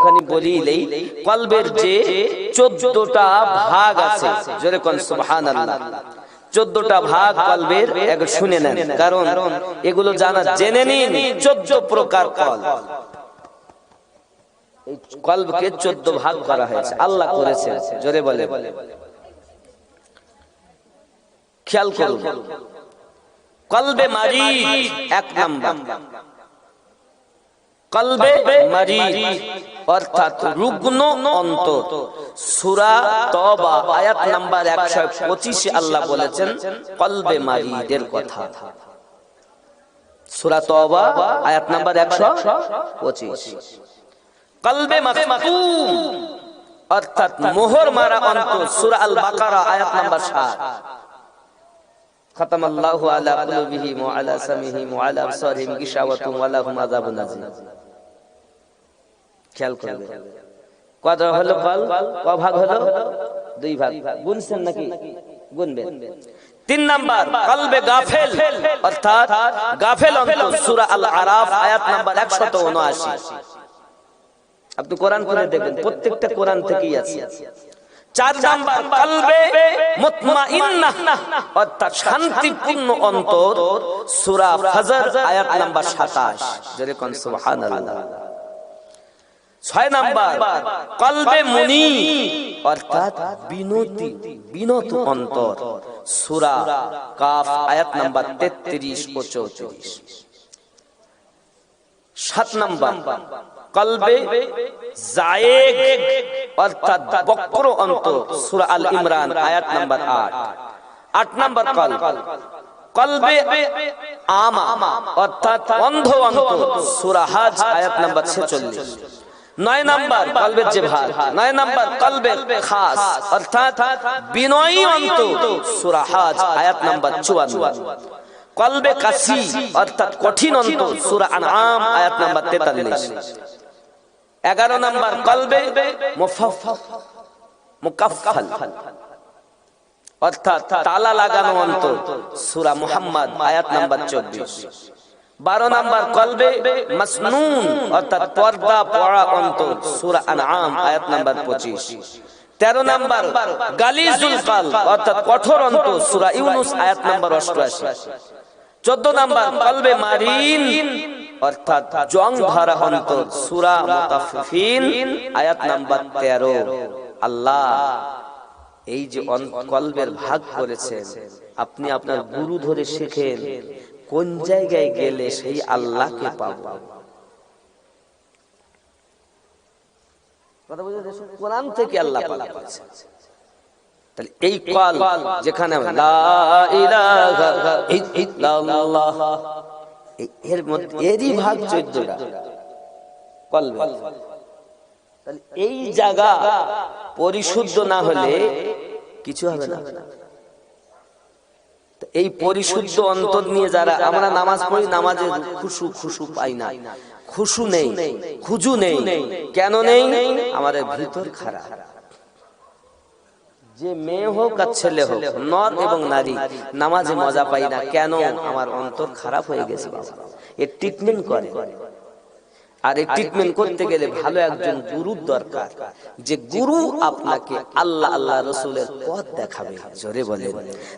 একটুখানি বলিলেই, কলবের যে 14টা ভাগ আছে, জোরে কোন সুবহানাল্লাহ, 14টা ভাগ কলবের, একটু শুনে নেন, কারণ এগুলো জানা জেনে নিন। 14 প্রকার কলব, এই কলবকে 14 ভাগ করা হয়েছে, আল্লাহ করেছে, জোরে বলে, খেয়াল করুন। কলবে মারিদ 1 নাম্বার, কলবে মারিদ অর্থাৎ রুগ্ন অন্তর। সূরা তওবা আয়াত নাম্বার 125 এ আল্লাহ বলেছেন কলবে মারিদের কথা। সূরা তওবা আয়াত নাম্বার 125। কলবে মাকতুম অর্থাৎ মোহর মারা অন্তর। সূরা আল বাকারা আয়াত নাম্বার 7। খাতামাল্লাহু আলা কুলুবিহিম ওয়া আলা সামিহিম ওয়া আলা আবসারিহিম গিশাওয়াতুন ওয়া লাহুম আযাবুন আযীম। খেয়াল করবেন কত হলো কল, ক ভাগ হলো? 2 ভাগ। গুনছেন নাকি? গুনবেন। 3 নাম্বার কলবে গাফেল অর্থাৎ গাফেল অন্তর। সূরা আল আরাফ আয়াত নাম্বার 179। আপনি কোরআন করে দেখবেন, প্রত্যেকটা কোরআন থেকেই আছে। 4 নাম্বার কলবে মুতমাইন্নাহ অর্থাৎ শান্তিপূর্ণ অন্তর। সূরা ফজর আয়াত নাম্বার 27। জোরে কোন সুবহানাল্লাহ। 6 নাম্বার কলবে মুনীব অর্থাৎ বিনত অন্তর। সূরা কাফ আয়াত নাম্বার 33 ও 34। 7 নাম্বার কলবে জায়েগ অর্থাৎ বক্র অন্তর। সূরা আল ইমরান আয়াত নাম্বার 8। 8 নাম্বার কলবে আমা অর্থাৎ অন্ধ অন্তর। সূরা হজ আয়াত নাম্বার 46। 9 নাম্বার কলবের যে ভাগ, 9 নাম্বার কলবে খাস অর্থাৎ বিনয়ী অন্তর। সূরা হজ আয়াত নাম্বার 54। কলবে কাসি অর্থাৎ কঠিন অন্তর। সূরা আনআম আয়াত নাম্বার 43। 11 নাম্বার কলবে মুকাফফাল অর্থাৎ তালা লাগানো অন্তর। সূরা মুহাম্মদ আয়াত নাম্বার 24। 12 নাম্বার কলবে মাসনুন অর্থাৎ পর্দা পড়া অন্তর। সূরা আনআম আয়াত নাম্বার 25। 13 নাম্বার গালিজুল কলব অর্থাৎ কঠোর অন্তর। সূরা ইউনূস আয়াত নাম্বার 88। 14 নাম্বার কলবে মারিন অর্থাৎ জং ধরা অন্তর। সূরা মুতাফফিফিন আয়াত নাম্বার 13। আল্লাহ এই যে কলবের ভাগ করেছেন, আপনি আপনার গুরু ধরে শিখেন কোন জায়গায় গেলে সেই আল্লাহকে পাবো। কথা বুঝেছেন? কোরআন থেকে আল্লাহ পাক বলেছেন। তাহলে এই কল যেখানে লা ইলাহা ইল্লাল্লাহ, এর মধ্যে এরই ভাগ 14টা কলবে। তাহলে এই জায়গা পরিশুদ্ধ না হলে কিছু হবে না। এই পরিশুদ্ধ অন্তর নিয়ে যারা আমরা নামাজ পড়ি, নামাজে খুশু পাই না, খুশু নেই, খুজু নেই। কেন নেই? আমাদের ভিতর খারাপ। যে মেয়ে হোক আর ছেলে হোক, নর এবং নারী, নামাজে মজা পাই না। কেন? আমার অন্তর খারাপ হয়ে গেছে। এর ট্রিটমেন্ট করে। আর এই ট্রিটমেন্ট করতে গেলে ভালো একজন গুরুর দরকার, যে গুরু আপনাকে আল্লাহ আল্লাহ রাসূলের পথ দেখাবে। জোরে বলে।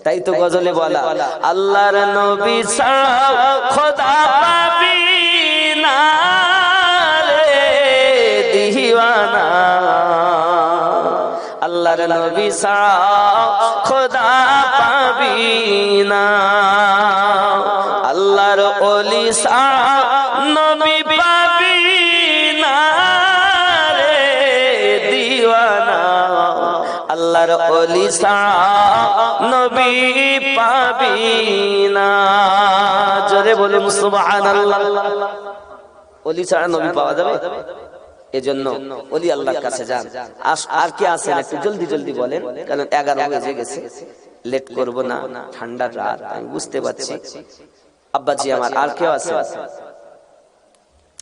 তাই তো গজলে বলা, আল্লাহর নবী ছাড়া খোদা পাবি না রে দিওয়ানা, আল্লাহর নবী ছাড়া খোদা পাবি না, আল্লাহর ওলি ছাড়া নবী পাবি না রে দিওয়ানা, আল্লাহর ওলি ছাড়া নবী পাবি না। জোরে বলুন সুবহানাল্লাহ। ওলি ছাড়া নবী পাওয়া যাবে? এজন্য ওলি আল্লাহর কাছে যান। আর কি আছেন একটু জলদি জলদি বলেন, কারণ 11 বেজে গেছে, লেট করব না। ঠান্ডা রাত আমি বুঝতে পারছি। আব্বাজি আমার আর কেউ আছে?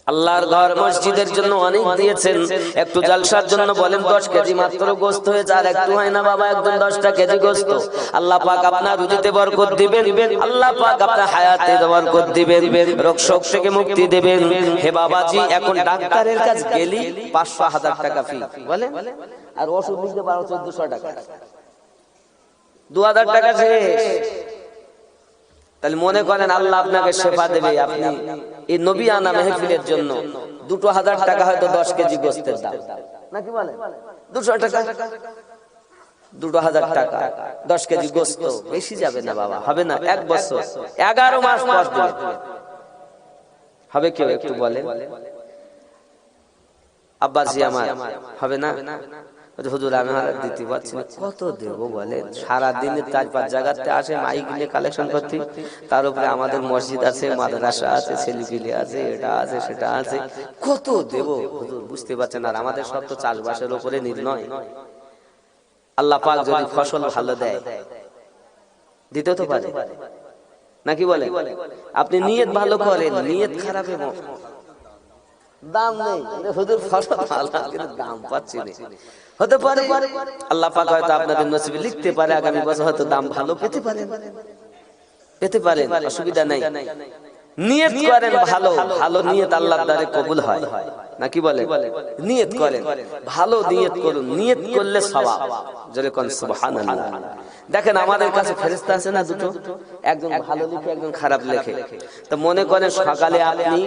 আল্লাহর ঘর মসজিদের জন্য অনেক দিয়েছেন, একটু জালসার জন্য বলেন 10 কেজি মাত্র গোশত হয়েছে, আর একটু হয় না বাবা, একদম 10টা কেজি গোশত। আল্লাহ পাক আপনার রুজিতে বরকত দিবেন, আল্লাহ পাক আপনার হায়াতে বরকত দিবেন, রোগ শোক থেকে মুক্তি দিবেন। হে বাবাজি, এখন ডাক্তারের কাছে গেলি 500-1000 টাকা ফি বলেন, আর ওষুধ নিতে 1200-1400 টাকা, 2000 টাকা শেষ। তাহলে মনে করেন আল্লাহ আপনাকে শেফা দেবে, আপনি এই নবী আনা মেহফিলের জন্য 2000 টাকা হয়তো 10 কেজি গোশতের দাম, নাকি বলেন 200 টাকা, 2000 টাকা 10 কেজি গোশত বেশি যাবে না বাবা? হবে না? 1 বছর 11 মাস পর দিবে, হবে কেউ একটু বলেন? আব্বাজি আমার হবে না? হুজুর আমি দিতে পারছি না, কত দেব বলেন? সারা দিনে 4-5 জায়গাতে আসে মাইক নিয়ে কালেকশন করতে, তার উপরে আমাদের মসজিদ আছে, মাদ্রাসা আছে, ছেলেপিলে আছে, এটা আছে সেটা আছে, কত দেব হুজুর? বুঝতে পারছেন? আর আমাদের সব তো চাষবাসের উপরে নির্ণয়। আল্লাহ পাক যদি ফসল ভালো দেয় দিতে তো পারে, নাকি বলে? আপনি নিয়ত ভালো করেন, নিয়ত খারাপ এবং দাম নেই, হুজুর ফসল ভালো কিন্তু দাম পাচ্ছি না, হতে পারে আল্লাহ পাক হয়তো আপনাদের নসিবে লিখতে পারে আগামী বছর হয়তো দাম ভালো পেতে পারেন, অসুবিধা নাই। নিয়ত করেন ভালো, ভালো নিয়ত আল্লাহর দ্বারে কবুল হয়, নাকি বলে? নিয়ত করেন ভালো, নিয়ত করুন, নিয়ত করলে সওয়াব, জোরে কোন সুবহানাল্লাহ। দেখেন আমাদের কাছে ফেরেশতা আছে না দুটো, একজন ভালো লিখে একজন খারাপ লেখে। তো মনে করেন সকালে আপনি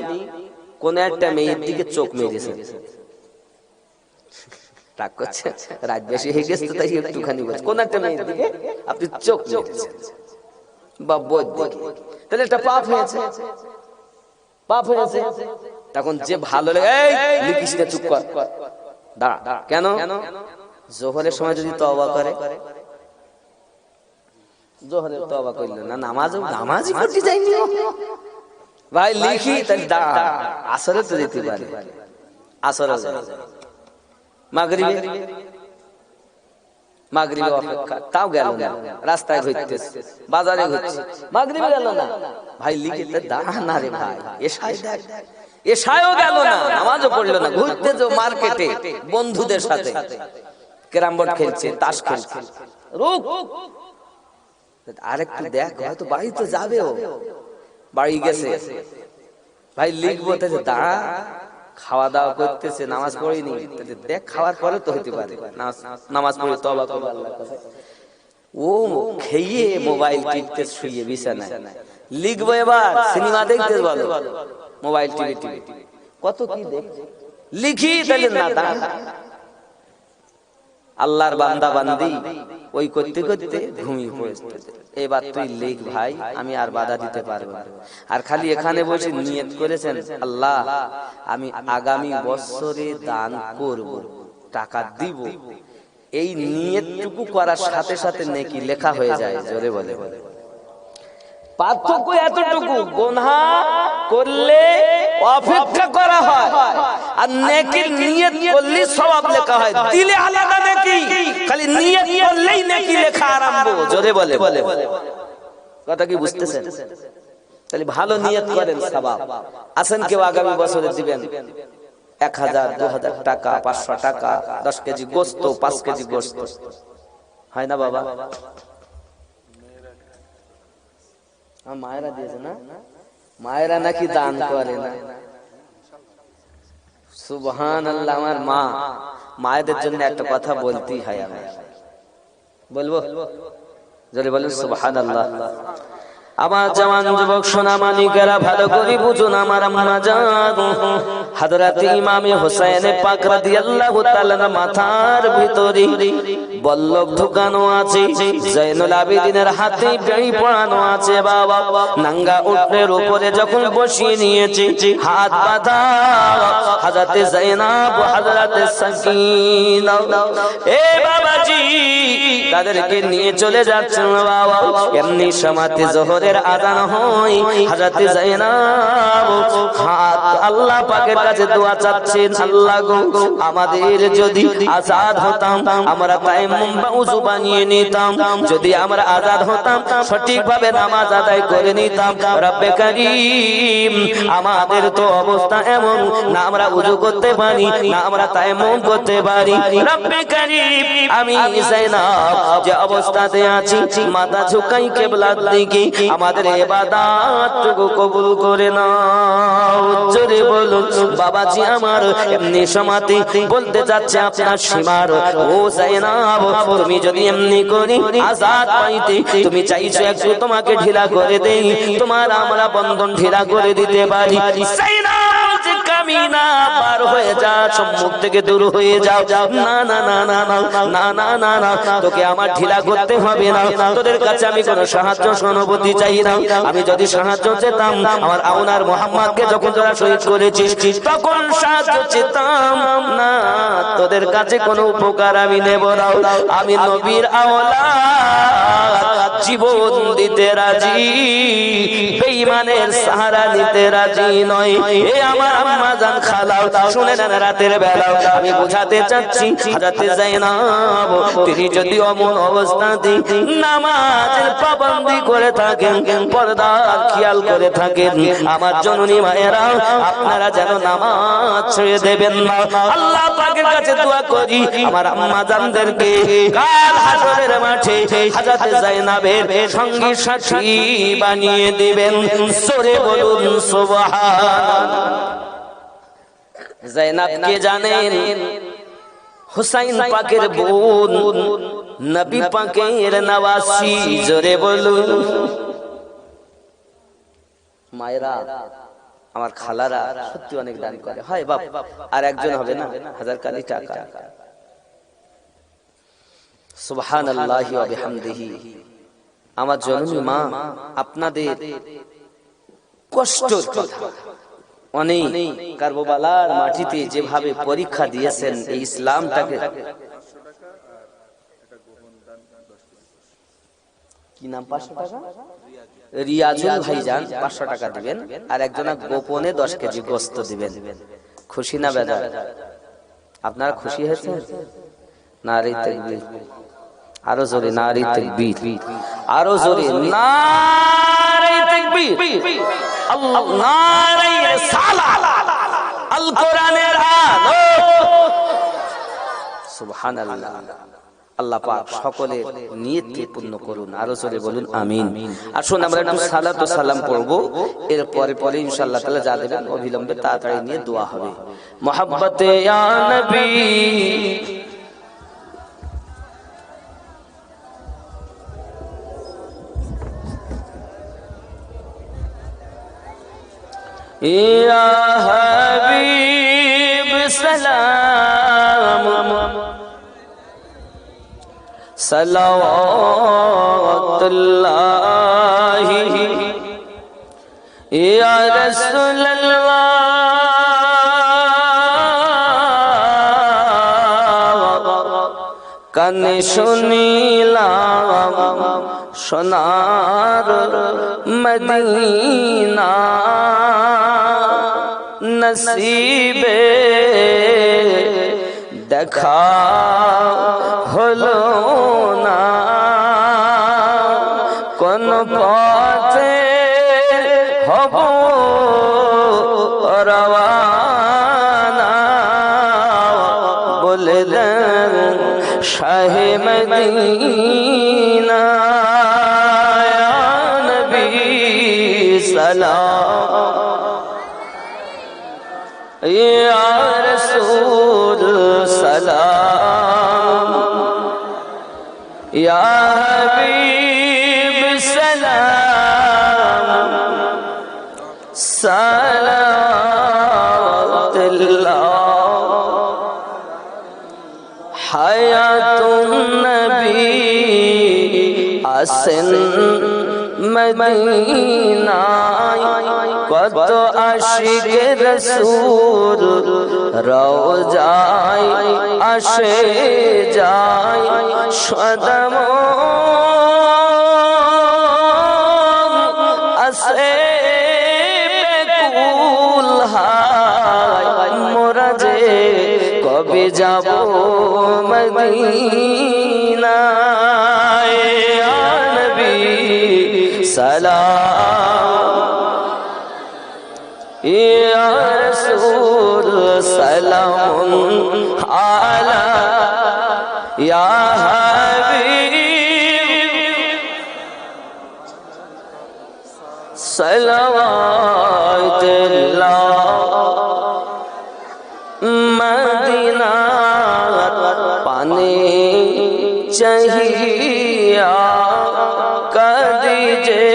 কোন একটা মেয়ের দিকে চোখ মেরেছেন, রাগ করছে, রাত বেশি হয়ে গেছে তাই একটুখানি বলছে, কোন একটা মেয়ের দিকে আপনি চোখ মেরেছেন বা বই দিকে, তাহলে এটা পাপ হয়েছে, পাপ হয়েছে। তখন যে ভালো লাগে, এই লিখিস না, চুপ কর, দাঁড়া। কেন? জোহরের সময় যদি তওবা করে, জোহরের তওবা করলেন না, নামাজই পড়তে যায়নি ভাই, লিখি তাহলে দাঁড়া, আসরে তো দিতে পারে, আসরে মাগরিবে অপেক্ষা, তাও গেল না, রাস্তায় ঘুরতেছে, বাজারে ঘুরছে, মাগরিবে গেল না, ভাই লিখিতে দাঁড়া না রে ভাই, এশায়ও গেল না, নামাজও পড়লো না, ঘুরতে যাও মার্কেটে বন্ধুদের সাথে, ক্যারাম বোর্ড খেলছে, তাস খেলছে, রুক আরেকটু দেখ, হয়তো বাড়ি তো যাবেও, বাড়ি গেছে, ভাই লিখবো তাহলে দাঁড়া, খাওয়া দাওয়া করতেছে, নামাজ পড়িনি, দেখ খাওয়ার পরে তো হতে পারে নামাজ পড়ে তওবা করবে আল্লাহর কাছে। ও খেয়ে মোবাইল টিপতে শুয়ে বিছানায়, লিখবো এবার সিনেমা দেখতে, বলো মোবাইল টিভি কত কি দেখছে, লিখি তাহলে না দাঁড়া। আল্লাহর বান্দা বান্দি ওই করতে করতে ঘুমিয়ে পড়েছে, এবার তুই লিখ ভাই, আমি আর বাধা দিতে পারবো না। আর খালি এখানে বসে নিয়ত করেছেন, আল্লাহ আমি আগামী বছরে দান করব, টাকা দিব, এই নিয়তটুকু করার সাথে সাথে নেকি লেখা হয়ে যায়, জোরে বলে। পার্থক্য এতটুকু, গুনাহ করলে অপেক্ষা করা হয়, আর নেকির নিয়ত করলে সওয়াব লেখা হয়, দিলে আলাদা নেকি, খালি নিয়ত করলেই নেকি লেখা আরম্ভ, জোরে বলে। কথা কি বুঝতেছেন? তাহলে ভালো নিয়ত করেন, সওয়াব আসেন। কেউ আগামী বছরে দিবেন 1000, 2000 টাকা, 500 টাকা, 10 কেজি গোশত, 5 কেজি গোশত, হয় না বাবা? মায়েরা দিয়েছে না, মায়েরা নাকি দান করে না, সুবহানাল্লাহ। আমার মা, মায়েদের জন্য একটা কথা বলতেই হয়, আমি বলবো, যদি বলেন সুবহানাল্লাহ। আমার জওয়ান যুবক সোনা মানিকেরা ভালো করে বুঝুন, আমার আম্মা জান হযরত ইমামে হোসেন পাক রাদিয়াল্লাহু তাআলা মাথার ভিতরে বল্লভ ঢুকানো আছে, জয়নুল আবেদিনের হাতে বেড়ি পরানো আছে বাবা, নাঙ্গা উটের উপরে যখন বসিয়ে নিয়েছে, হাত বাঁধা হযরত যায়েনাব, হযরত সাকিনা, এ বাবাজি তাদেরকে নিয়ে চলে যাচ্ছেন বাবা। এমনি সমাতে জোহরে ফজরের আজান হয় হযরত যায়েনব হাত আল্লাহ পাকের কাছে দোয়া চাচ্ছেন, আল্লাহ গো আমাদের যদি আজাদ হতাম আমরা তায়াম্মুম বা ওযু বানিয়ে নিতাম, যদি আমরা আজাদ হতাম সঠিকভাবে নামাজ আদায় করে নিতাম। রব্বে কারীম আমাদের তো অবস্থা এমন, না আমরা ওযু করতে পারি না আমরা তায়াম্মুম করতে পারি। রব্বে কারীম আমি যায়েনব যে অবস্থাতে আছি মাথা ঝুঁকাই কিবলার দিকে, আমাদের ইবাদতটুকু কবুল করে নাও। জোরে বলুন বাবাজি আমার এমনি সমাতে বলতে যাচ্ছে আপনার সীমার ও যায়েনব তুমি যদি এমনি করে আজাদ পাইতে তুমি চাইছো একটু তোমাকে ঢিলা করে দেই, তোমার আমরা বন্ধন ঢিলা করে দিতে পারি। যায়েনব কামিনা পার হয়ে যা, সম্মুখ থেকে দূর হয়ে যাও। না না না না না না না না তোকে আমার ঢিলা করতে হবে না, তোদের কাছে আমি কোনো সাহায্য সহানুভূতি চাই না। আমি যদি সাহায্য চেতাম আমার আওনার মুহাম্মদকে যখন তোরা শহীদ করেছিস তখন সাহায্য চেতাম না, তোদের কাছে কোনো উপকার আমি নেব না। আমি নবীর আওলাদ জীবন দিতে রাজি, বেঈমানের সাহারা নিতে রাজি নয়। এ আমার আম্মা জান খালাও শুনে নেন, রাতের বেলা আমি বোঝাতে চাচ্ছি হযরত যায়েনব তিনি যদি অমন অবস্থাতে নামাজের পাবন্দি করে থাকেন, পর্দার খেয়াল করে থাকেন, আমার জননী মায়েরা আপনারা যেন নামাজ ছেড়ে দেবেন না। আল্লাহ পাকের কাছে দোয়া করি আমার আম্মা জানদেরকে কাল হাসরের মাঠে হযরত যায়েনবের সঙ্গী সাথী বানিয়ে দিবেন। জোরে বলুন সুবহানাল্লাহ। যায়েনব কে জানেন? হুসাইন পাকের বোন, নবী পাকের নওয়াসি। জোরে বলুন মায়েরা আমার খালারা সত্যি অনেক দান করে, হয় বাপ আর একজন হবে না, হাজার কালি টাকা। সুবহানাল্লাহি ওয়া বিহামদিহি। আমার জননী মা আপনাদের কষ্টের কথা অনেক কারবালার মাটিতে যেভাবে পরীক্ষা দিয়েছেন এই ইসলামটাকে। কি নাম? 500 টাকা রিয়াজুল ভাইজান 500 টাকা দিবেন, আর একজনা গোপনে 10 কেজি গোশত দিবেন। খুশি না বেজার? আপনারা খুশি হয়েছেন? নারী তাকবীর, আরো জোরে নারী তাকবীর, আরো জোরে নারী তাকবীর, আল্লাহ নারী রিসালাত, আল কোরআনের আলো। সুবহানাল্লাহ। আল্লাহ পাক সকলের নিয়তকে পূর্ণ করুন, আরো জোরে বলুন আমিন। আসুন আমরা একটু সালাত ও সালাম পড়ব, এর পরে ইনশাআল্লাহ তাআলা যা দেবেন অবিলম্বে তাড়াতাড়ি নিয়ে দোয়া হবে। মুহাব্বতে ইয়া নবী ইয়া হাবিব সালাম সালাওয়াতুল্লাহি ইয়া রাসূলুল্লাহ কানে শুনিলাম সোনার মদিনা নসিবে দেখা হলো না কোন পথে হব রওয়ানা বলে দেন শাহে মদিনা ইয়া নবী সালাম ইয়া রাসূল সালাম ইয়া হাবিব সালাম সালাওয়াতুল্লাহ হায়াতুন নবী আসেন মদিনায় কত আশিক রাসূল রওজায় আসে যায় সদম কবে যাব মদিনায় ইয়া নবী সালাম ইয়া রাসূল সালাম আলা ইয়া হাবিব সালাওয়াতুল্লাহ মদিনা পানে चाहिया कर दीजे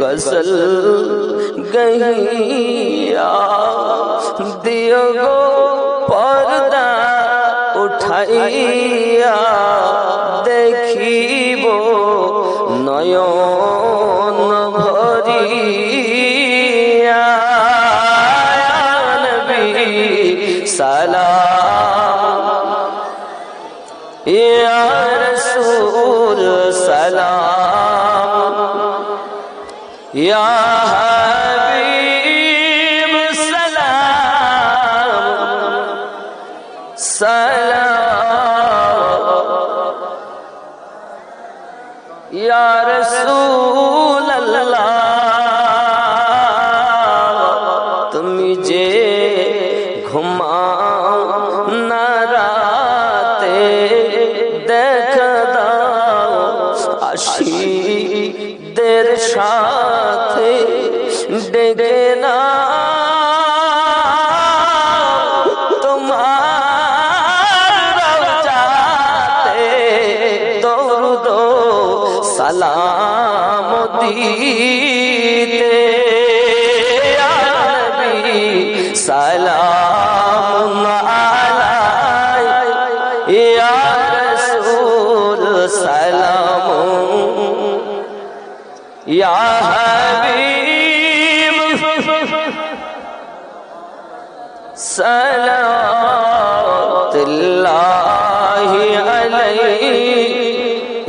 गसल गहिया दियो गो पर्दा उठाइया देखिबो नयन भरिया नबी सलाम या रसूल सलाम या हबीब सलाम सलाम या रसूल अल्लाह तुम जे घुमाओ ना राते देख दाओ आशिकদের সাথে ডেকে না তোমার রওজাতে দরুদ সালাম দিতে ইয়া নবী সালাম আলাইহি ইয়া রাসূল সালাম ইয়া হাবিব সালাতুল্লাহি আলাইহি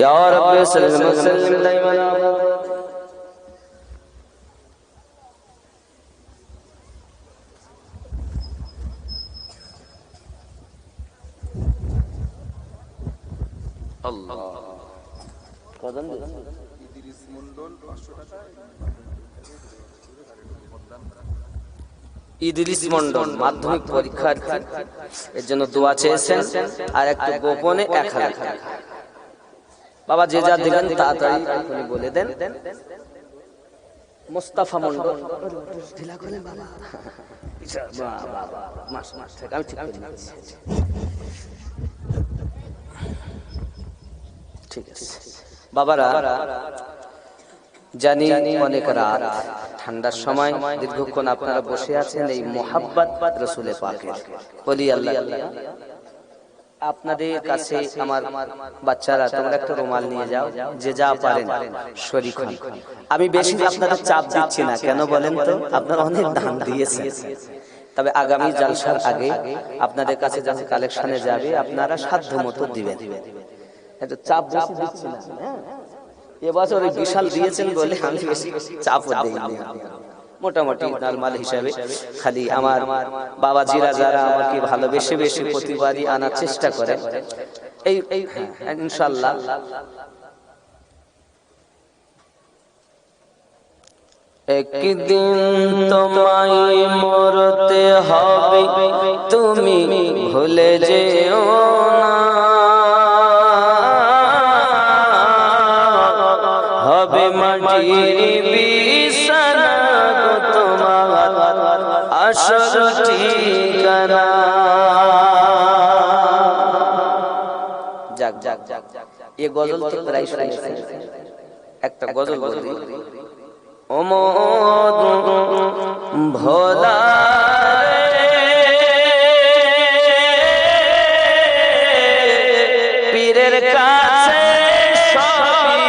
ইয়া রাব্বি সাল্লাল্লাহু আলাইহি ওয়া সাল্লাম আল্লাহ কদম ইদ্রিস মন্ডল 500 টাকা ইদ্রিস মন্ডল মাধ্যমিক পরীক্ষার্থী এর জন্য দোয়া চেয়েছেন আর একটু গোপনে 1000 টাকা বাবা যে যা দিবেন তাড়াতাড়ি আপনি বলে দেন মুস্তাফা মন্ডল ঢিলা করেন বাবা বাবা মাস থেকে আমি ঠিক করে নিচ্ছি ঠিক আছে বাবারা জানি অনেক রাত ঠান্ডার সময় দীর্ঘক্ষণ আপনারা বসে আছেন এই মোহাব্বত রাসূলে পাকের বলি আল্লাহ আপনাদের কাছে আমার বাচ্চারা তোমরা একটা রুমাল নিয়ে যাও যে যা পারেন শরীক হন আমি বেশি আপনাদের চাপ দিচ্ছি না কেন বলেন তো আপনারা অনেক দান দিয়েছেন তবে আগামী জালসার আগে আপনাদের কাছে যখন কালেকশনে যাবে আপনারা সাধ্যমতো দিবেন এটা চাপ বেশি দিচ্ছি না এবছর ওই বিশাল দিয়েছেন বলে আমি বেশি চাপও দেইনি মোটামুটি নরমাল হিসাবে খালি আমার বাবাজিরা যারা আমাকে ভালোবেসে বেশি প্রতিবারই আনার চেষ্টা করে এই ইনশাআল্লাহ একদিন তোমায় মরতে হবে তুমি ভুলে যেও না হবে মাটির বিছানা তোমার আসল ঠিকানা যাক যাক যাক এই গজল তো প্রায় শুনেছেন একটা গজল বলি ওমদ ভোলা পীরের কাছে সবই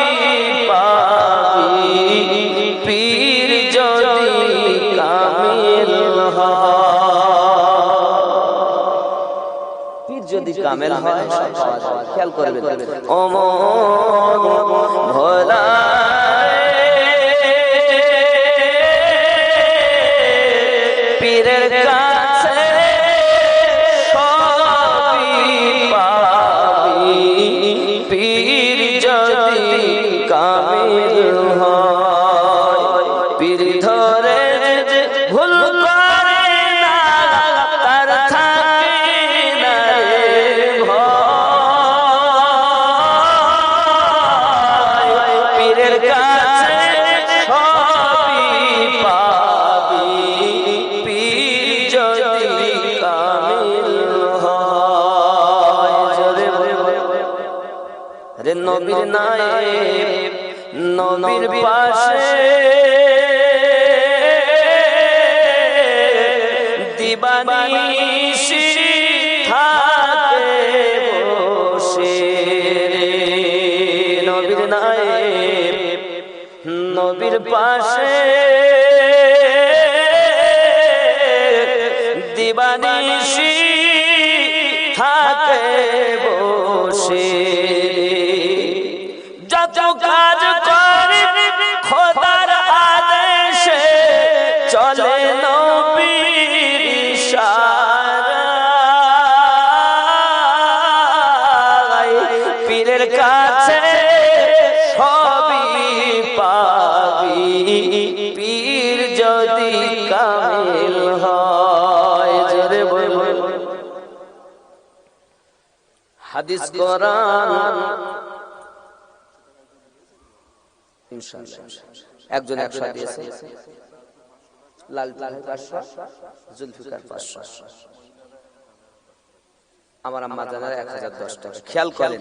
পাবি পীর যদি কামিল হয় পীর যদি কামিল হয় সব পাওয়া যায় খেয়াল করবে ওমদ ভোলা পীরের কাছে রে নবীর নায়েব নবীর পাশে দিবানিশি থাকে বসে নবীর নায়েব নবীর পাশে দিবানিশি থাকে বসে যত কাজ করে খোদার আদেশে চলে নবীর ইশারায় পীরের কাছে সবই পাবি পীর যদি কামিল হয় জোরে বল হাদিস কোরআন ইনশাআল্লাহ একজন 100 দিয়েছে লাল ভাই 500 জুলফিকার 500 আমার আম্মা জানার 1010 টাকা খেয়াল করেন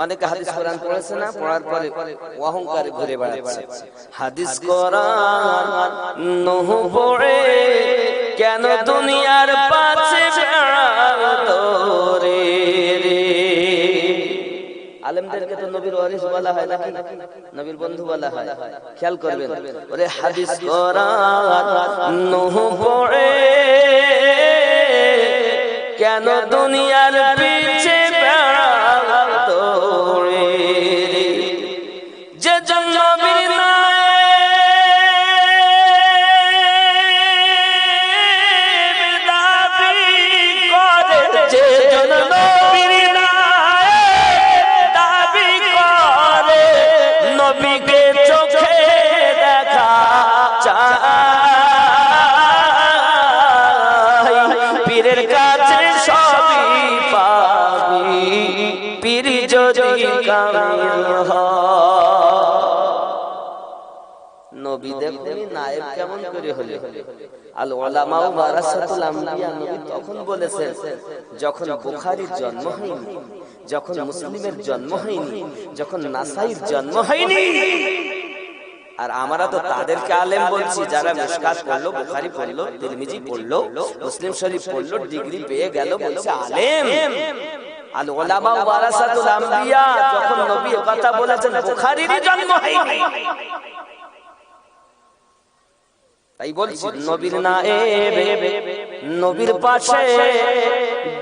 অনেকে হাদিস কোরআন পড়েছে না পড়ার পরে অহংকারে ঘুরে বেড়াচ্ছে হাদিস কোরআন নহ পড়ে কেন দুনিয়ার পাছে বেড়াতরে আলেমদেরকে তো নবীর ওয়ারিস বলা হয় নাকি নবীর বন্ধু বলা হয় খেয়াল করবেন ওরে হাদিস কোরআন নহ পড়ে কেন দুনিয়ার পিছে দৌড়ে যে জন্য নবীর নায়েব দাবি করে যে জন্য নবীর নায়েব দাবি করে নবীকে চোখে দেখা চায় পীরের কাছে সবই পাবি পীর যদি কামিল হয় নবীদের নায়েব কেমন করে হলে আল উলামা ওয়ারাসাতুল আমবিয়া নবী তখন বলেছেন যখন বুখারীর জন্ম হয়নি যখন মুসলিমের জন্ম হয়নি যখন নাসাইর জন্ম হয়নি আর আমরা তো তাদেরকে আলেম বলছি যারা মিশকাত পড়লো বুখারী পড়লো তিরমিজি পড়লো মুসলিম শরীফ পড়লো ডিগ্রি পেয়ে গেল বলছে আলেম আল উলামা ওয়ারাসাতুল আমবিয়া যখন নবী কথা বলেছেন বুখারীর জন্ম হয়নি তাই বলছি নবীর নায়েব নবীর পাশে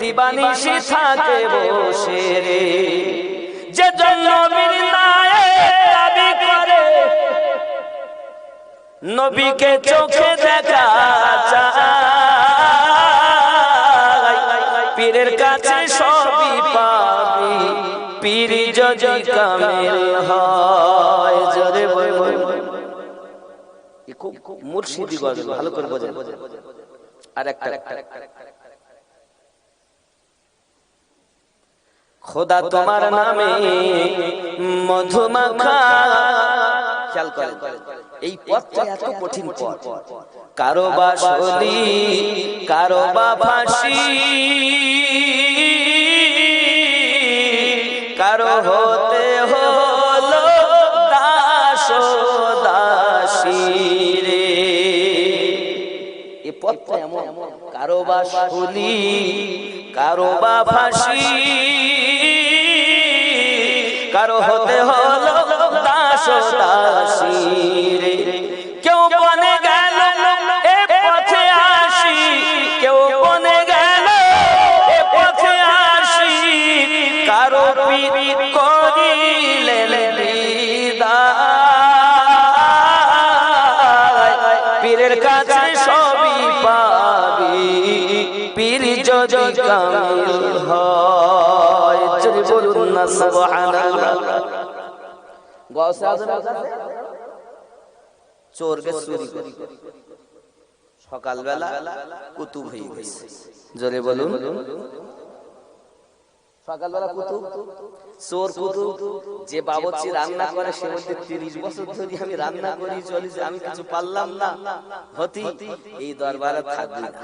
দিবানিশি থাকে বসে রে যে নবীর নায়েব দাবি করে নবীকে চোখে দেখা চায় পীরের কাছে সবই পাবি পীর যদি কামিল হয় জোরে বল খুব মুর্শিদি গজল ভালো করে বোঝেন আর একটা খোদা তোমার নামে মধুমাখা খেয়াল করেন এই পথটা এত কঠিন পথ কারো বা সলি কারো বা ফাঁসি কারো হতে হলো দাস দাসী রে এই পথটা এমন কারো বা সলি কারো বা ফাঁসি কারো হতে হলো দাস দাসী রে কেউ বনে গেল এ পথে আসি কেউ বনে গেল এ পথে আসি কারো পীর করিলেন বিদায় পীরের কাছে সবই পাবি পীর যদি কামিল হয় যদি বলুন না সুবহানাল্লাহ গৌসে আযমের কাছে চোরকে চুরি করে সকালবেলা কুতুব হয়ে গেছে জোরে বলুন সকালবেলা কুতুব চোর কুতুব যে বাবুর্চি রান্না করে সে বলতে 30 বছর ধরে আমি রান্না করি চলি আমি কিছু পারলাম না হতি এই দরবারে থাকবি না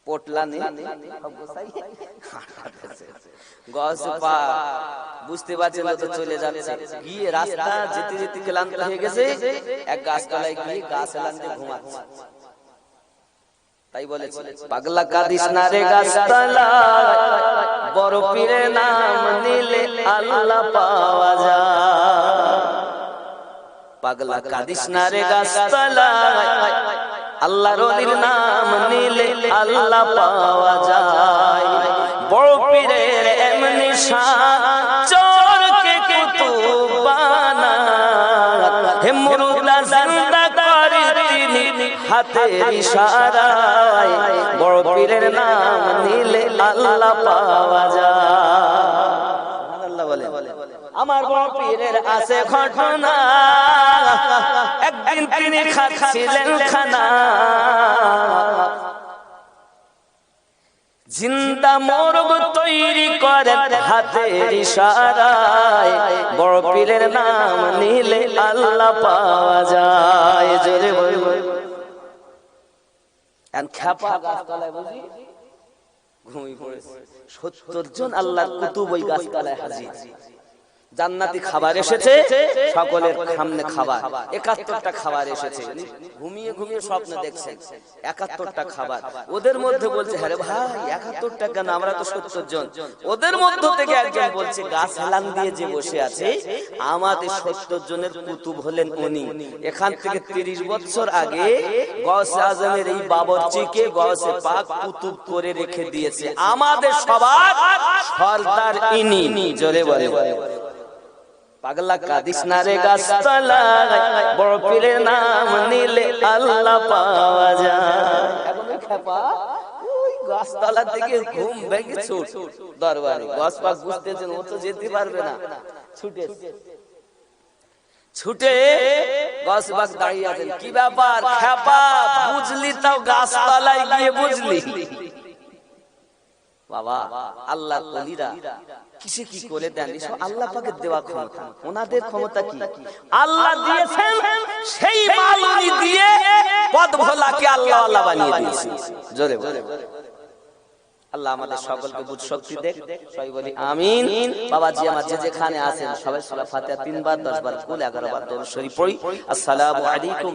পোটলা নে গস পা বুঝতে পারছেন তো চলে যাচ্ছে, গিয়ে রাস্তা যেতে যেতে ক্লান্ত হয়ে গেছে, এক গাছতলায় গিয়ে গাছ এলান দিয়ে ঘুমাচ্ছে। তাই বলেছে পাগলা কাঁদিস না রে গাছতলা, বড় পীরের নাম নিলে আল্লাহ পাওয়া যায়। পাগলা কাঁদিস না রে গাছতলা, আল্লাহর ওলির নাম নিলে আল্লাহ পাওয়া যায়। বড় পীরের এমনি শান, চোরকে কুতুব বানায়, হে মুর্দা জিন্দা করে তিনি হাতের ইশারায়। বড় পীরের নাম নিলে আল্লাহ পাওয়া যায়। সুবহানাল্লাহ বলে। আমার বড় পীরের আছে ঘটনা, একদিন তিনি খাচ্ছিলেন খানা, জিন্দা মোরগ তৈরি করেন হাতের ইশারায়। বড় পীরের নাম নিলে আল্লাহ পাওয়া যায়। জোরে বল। খেপা গাছতলায় বুঝি ঘুমিয়ে পড়েছে। 70 জন আল্লাহর কুতুব ওই গাছতলায় হাজির। জান্নাতি খাবার এসেছে, সকলের সামনে খাবার, 71টা খাবার এসেছে। ঘুমিয়ে ঘুমিয়ে স্বপ্ন দেখছেন 71টা খাবার। ওদের মধ্যে বলছে, আরে ভাই 71টা কেন, আমরা তো 70 জন। ওদের মধ্য থেকে একজন বলছে, গাছ হেলান দিয়ে যে বসে আছে আমাদের 70 জনের কুতুব হলেন উনি। এখান থেকে 30 বছর আগে গৌসে আজমের এই বাবরচিকে গৌসে পাক কুতুব করে রেখে দিয়েছে, আমাদের সবার সরদার ইনি। জোরে বলে। পাগলা কাঁদিস না রে গাছতলা, বড় পীরের নাম নিলে আল্লাহ পাওয়া যায়। এখন খেপা ওই গাছতলা থেকে ঘুম ভেঙে ছুট দরবারে। গাছ পাক বুঝতেছেন ও তো যেতে পারবে না, ছুটে ছুটে গাছ পাক দাঁড়িয়ে আছেন। কি ব্যাপার খেপা, বুঝলি তাও গাছতলায় গিয়ে বুঝলি? বাবা আল্লাহ ওলিরা কিসে কি করে দেন, আল্লাহ পাকের দেওয়া ক্ষমতা। ওনাদের ক্ষমতা কি আল্লাহ দিয়েছেন, সেই মাল উনি দিয়ে পদ ভোলাকে আল্লাহ আল্লাহ বানিয়ে দিয়েছেন। জোরে বলে। আল্লাহ আমাদের সকলকে বুঝ শক্তি দেখ, সবাই বলি আমিন। বাবাজি আমার যে যেখানে আছেন সবাই সূরা ফাতিহা 3 বার 10 বার কুল 11 বার দরুদ শরীফ পড়ি। আসসালামু আলাইকুম।